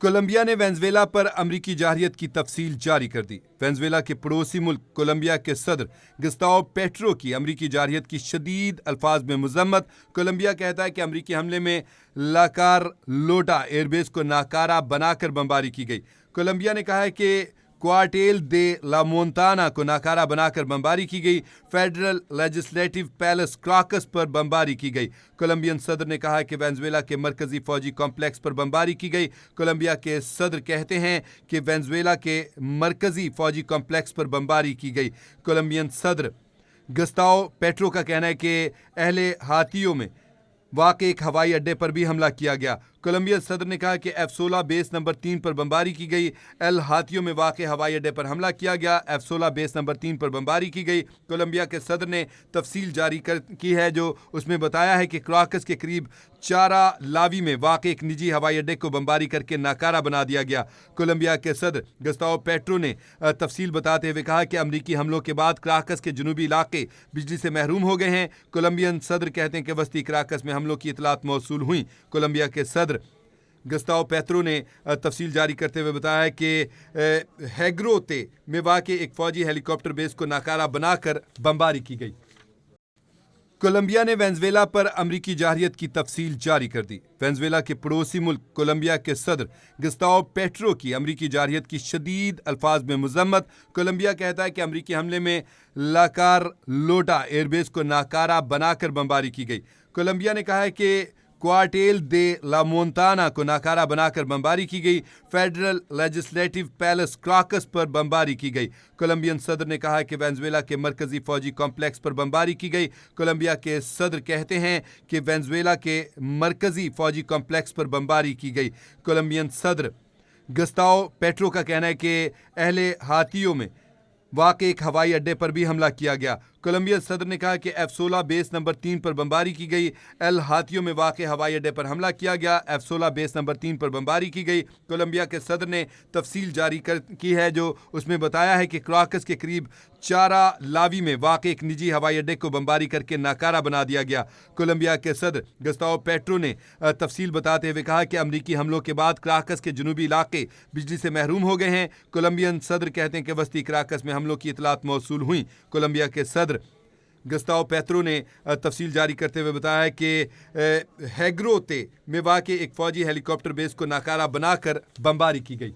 Colombia نے Venezuela پر امریکی جارحیت کی تفصیل جاری کر دی۔ وینزویلا کے پڑوسی ملک کولمبیا کے صدر گسٹاو پیٹرو کی امریکی جارحیت کی شدید الفاظ میں مذمت۔ کولمبیا کہتا ہے کہ امریکی حملے میں لا کارلوٹا ایئر بیس کو ناکارہ بنا کر بمباری کی گئی۔ کولمبیا نے کہا ہے کہ کوارٹیل دے لا مونتانا کو ناکارہ بنا کر بمباری کی گئی۔ فیڈرل لیجسلیٹو پیلس کراکس پر بمباری کی گئی۔ کولمبین صدر نے کہا کہ وینزویلا کے مرکزی فوجی کمپلیکس پر بمباری کی گئی۔ کولمبیا کے صدر کہتے ہیں کہ وینزویلا کے مرکزی فوجی کمپلیکس پر بمباری کی گئی۔ کولمبین صدر گسٹاو پیٹرو کا کہنا ہے کہ اہل ہاتھیوں میں واقع ایک ہوائی اڈے پر بھی حملہ کیا گیا۔ کولمبیا صدر نے کہا کہ F-16 بیس نمبر 3 پر بمباری کی گئی۔ ایل ہاتھیوں میں واقع ہوائی اڈے پر حملہ کیا گیا۔ F-16 بیس نمبر 3 پر بمباری کی گئی۔ کولمبیا کے صدر نے تفصیل جاری کی ہے جو اس میں بتایا ہے کہ کراکس کے قریب چارا لاوی میں واقع ایک نجی ہوائی اڈے کو بمباری کر کے ناکارہ بنا دیا گیا۔ کولمبیا کے صدر گسٹاو پیٹرو نے تفصیل بتاتے ہوئے کہا کہ امریکی حملوں کے بعد کراکس کے جنوبی علاقے بجلی سے محروم ہو گئے ہیں۔ کولمبین صدر کہتے ہیں کہ وسطی کراکس میں حملوں کی اطلاعات موصول ہوئیں۔ کولمبیا کے صدر گسٹاو پیٹرو نے تفصیل جاری کرتے ہوئے بتایا کہ ہیگروتے میں واقع ایک فوجی ہیلی کاپٹر بیس کو ناکارہ بنا کر بمباری کی گئی۔ کولمبیا نے وینزویلا پر امریکی جارحیت کی تفصیل جاری کر دی۔ وینزویلا کے پڑوسی ملک کولمبیا کے صدر گسٹاو پیٹرو کی امریکی جارحیت کی شدید الفاظ میں مذمت۔ کولمبیا کہتا ہے کہ امریکی حملے میں لا کارلوٹا ایئر بیس کو ناکارہ بنا کر بمباری کی گئی۔ کولمبیا نے کہا ہے کہ کوارٹیل دے لا مونتانا کو ناکارہ بنا کر بمباری کی گئی۔ فیڈرل لیجسلیٹو پیلس کراکس پر بمباری کی گئی۔ کولمبین صدر نے کہا کہ وینزویلا کے مرکزی فوجی کمپلیکس پر بمباری کی گئی۔ کولمبیا کے صدر کہتے ہیں کہ وینزویلا کے مرکزی فوجی کمپلیکس پر بمباری کی گئی۔ کولمبین صدر گسٹاو پیٹرو کا کہنا ہے کہ اہل ہاتھیوں میں واقع ایک ہوائی اڈے پر بھی حملہ کیا گیا۔ کولمبیا صدر نے کہا کہ F-16 بیس نمبر 3 پر بمباری کی گئی۔ ایل ہاتھیوں میں واقع ہوائی اڈے پر حملہ کیا گیا۔ F-16 بیس نمبر 3 پر بمباری کی گئی۔ کولمبیا کے صدر نے تفصیل جاری کی ہے جو اس میں بتایا ہے کہ کراکس کے قریب چارا لاوی میں واقع ایک نجی ہوائی اڈے کو بمباری کر کے ناکارہ بنا دیا گیا۔ کولمبیا کے صدر گسٹاو پیٹرو نے تفصیل بتاتے ہوئے کہا کہ امریکی حملوں کے بعد کراکس کے جنوبی علاقے بجلی سے محروم ہو گئے ہیں۔ کولمبین صدر کہتے ہیں کہ وسطی کراکس میں حملوں کی اطلاعات موصول ہوئیں۔ کولمبیا کے صدر گسٹاو پیٹرو نے تفصیل جاری کرتے ہوئے بتایا کہ ہیگروتے میں واقع ایک فوجی ہیلی کاپٹر بیس کو ناکارہ بنا کر بمباری کی گئی۔